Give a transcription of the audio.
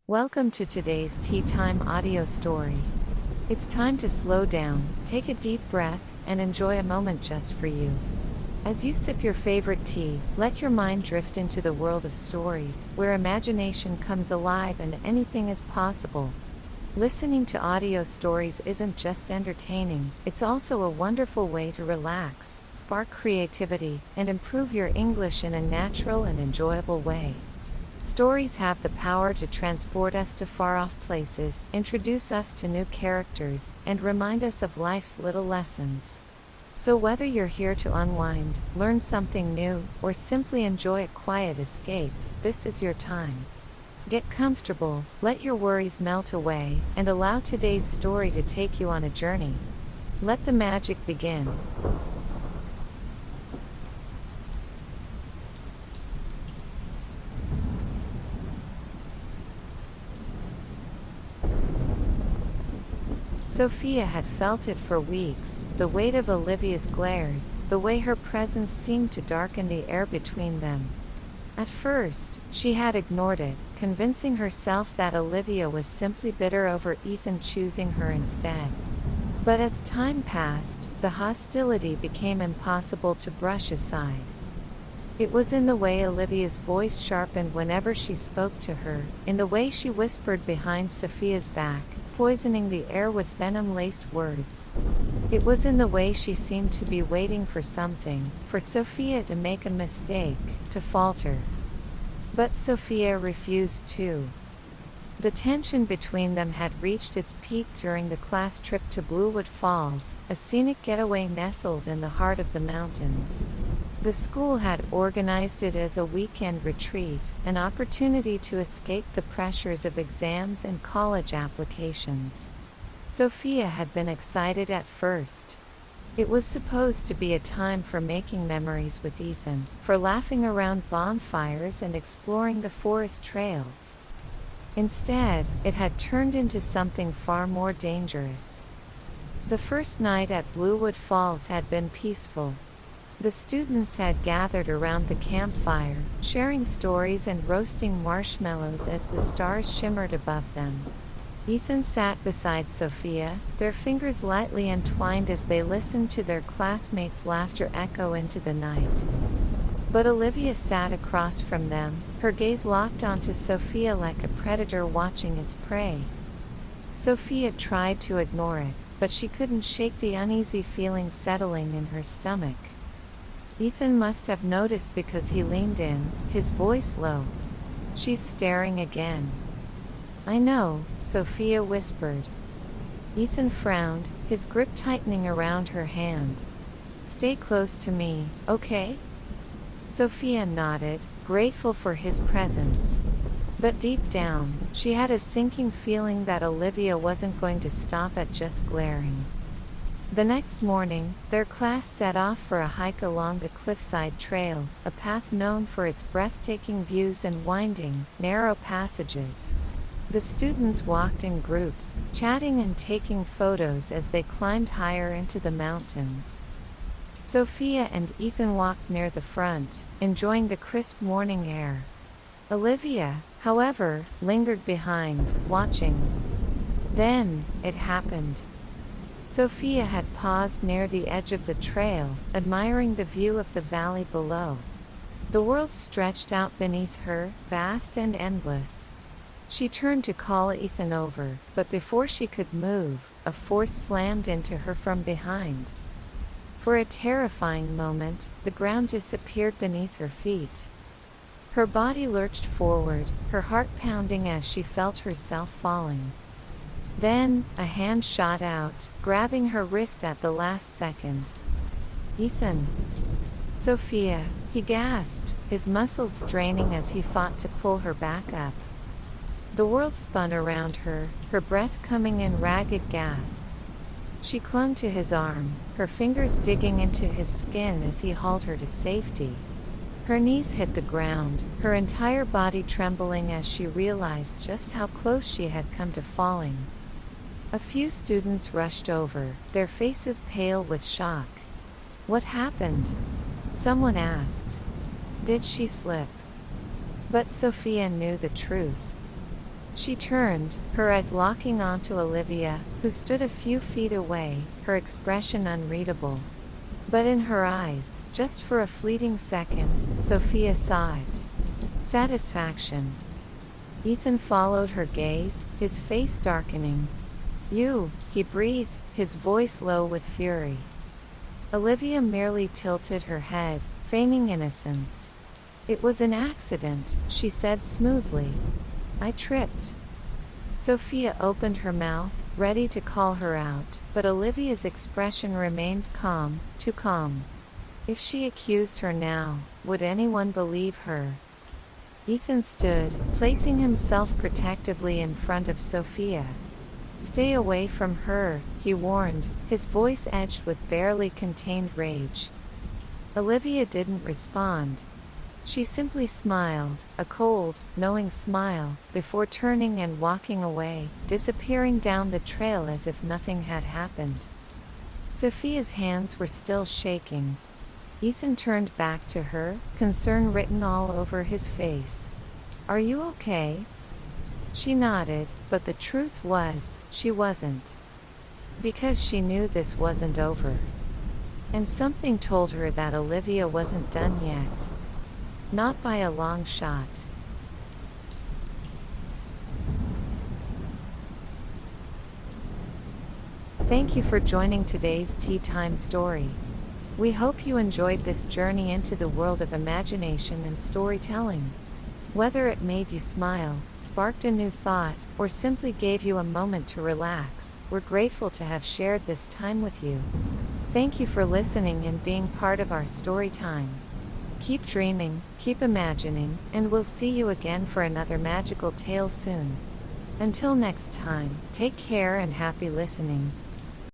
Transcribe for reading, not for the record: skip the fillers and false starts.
Welcome to today's Tea Time audio story. It's time to slow down, take a deep breath, and enjoy a moment just for you. As you sip your favorite tea, let your mind drift into the world of stories, where imagination comes alive and anything is possible. Listening to audio stories isn't just entertaining, it's also a wonderful way to relax, spark creativity, and improve your English in a natural and enjoyable way. Stories have the power to transport us to far-off places, introduce us to new characters, and remind us of life's little lessons. So whether you're here to unwind, learn something new, or simply enjoy a quiet escape, this is your time. Get comfortable, let your worries melt away, and allow today's story to take you on a journey. Let the magic begin. Sophia had felt it for weeks, the weight of Olivia's glares, the way her presence seemed to darken the air between them. At first, she had ignored it, convincing herself that Olivia was simply bitter over Ethan choosing her instead. But as time passed, the hostility became impossible to brush aside. It was in the way Olivia's voice sharpened whenever she spoke to her, in the way she whispered behind Sophia's back, poisoning the air with venom-laced words. It was in the way she seemed to be waiting for something, for Sophia to make a mistake, to falter. But Sophia refused to. The tension between them had reached its peak during the class trip to Bluewood Falls, a scenic getaway nestled in the heart of the mountains. The school had organized it as a weekend retreat, an opportunity to escape the pressures of exams and college applications. Sophia had been excited at first. It was supposed to be a time for making memories with Ethan, for laughing around bonfires and exploring the forest trails. Instead, it had turned into something far more dangerous. The first night at Bluewood Falls had been peaceful. The students had gathered around the campfire, sharing stories and roasting marshmallows as the stars shimmered above them. Ethan sat beside Sophia, their fingers lightly entwined as they listened to their classmates' laughter echo into the night. But Olivia sat across from them, her gaze locked onto Sophia like a predator watching its prey. Sophia tried to ignore it, but she couldn't shake the uneasy feeling settling in her stomach. Ethan must have noticed because he leaned in, his voice low. "She's staring again." "I know," Sophia whispered. Ethan frowned, his grip tightening around her hand. "Stay close to me, okay?" Sophia nodded, grateful for his presence. But deep down, she had a sinking feeling that Olivia wasn't going to stop at just glaring. The next morning, their class set off for a hike along the cliffside trail, a path known for its breathtaking views and winding, narrow passages. The students walked in groups, chatting and taking photos as they climbed higher into the mountains. Sophia and Ethan walked near the front, enjoying the crisp morning air. Olivia, however, lingered behind, watching. Then, it happened. Sophia had paused near the edge of the trail, admiring the view of the valley below. The world stretched out beneath her, vast and endless. She turned to call Ethan over, but before she could move, a force slammed into her from behind. For a terrifying moment, the ground disappeared beneath her feet. Her body lurched forward, her heart pounding as she felt herself falling. Then, a hand shot out, grabbing her wrist at the last second. "Ethan!" "Sophia," he gasped, his muscles straining as he fought to pull her back up. The world spun around her, her breath coming in ragged gasps. She clung to his arm, her fingers digging into his skin as he hauled her to safety. Her knees hit the ground, her entire body trembling as she realized just how close she had come to falling. A few students rushed over, their faces pale with shock. "What happened?" someone asked. "Did she slip?" But Sophia knew the truth. She turned, her eyes locking onto Olivia, who stood a few feet away, her expression unreadable. But in her eyes, just for a fleeting second, Sophia saw it. Satisfaction. Ethan followed her gaze, his face darkening. "You," he breathed, his voice low with fury. Olivia merely tilted her head, feigning innocence. "It was an accident," she said smoothly. "I tripped." Sophia opened her mouth, ready to call her out, but Olivia's expression remained calm, too calm. If she accused her now, would anyone believe her? Ethan stood, placing himself protectively in front of Sophia. "Stay away from her," he warned, his voice edged with barely contained rage. Olivia didn't respond. She simply smiled, a cold, knowing smile, before turning and walking away, disappearing down the trail as if nothing had happened. Sophia's hands were still shaking. Ethan turned back to her, concern written all over his face. "Are you okay?" She nodded, but the truth was, she wasn't. Because she knew this wasn't over. And something told her that Olivia wasn't done yet. Not by a long shot. Thank you for joining today's Tea Time story. We hope you enjoyed this journey into the world of imagination and storytelling. Whether it made you smile, sparked a new thought, or simply gave you a moment to relax, we're grateful to have shared this time with you. Thank you for listening and being part of our story time. Keep dreaming, keep imagining, and we'll see you again for another magical tale soon. Until next time, take care and happy listening.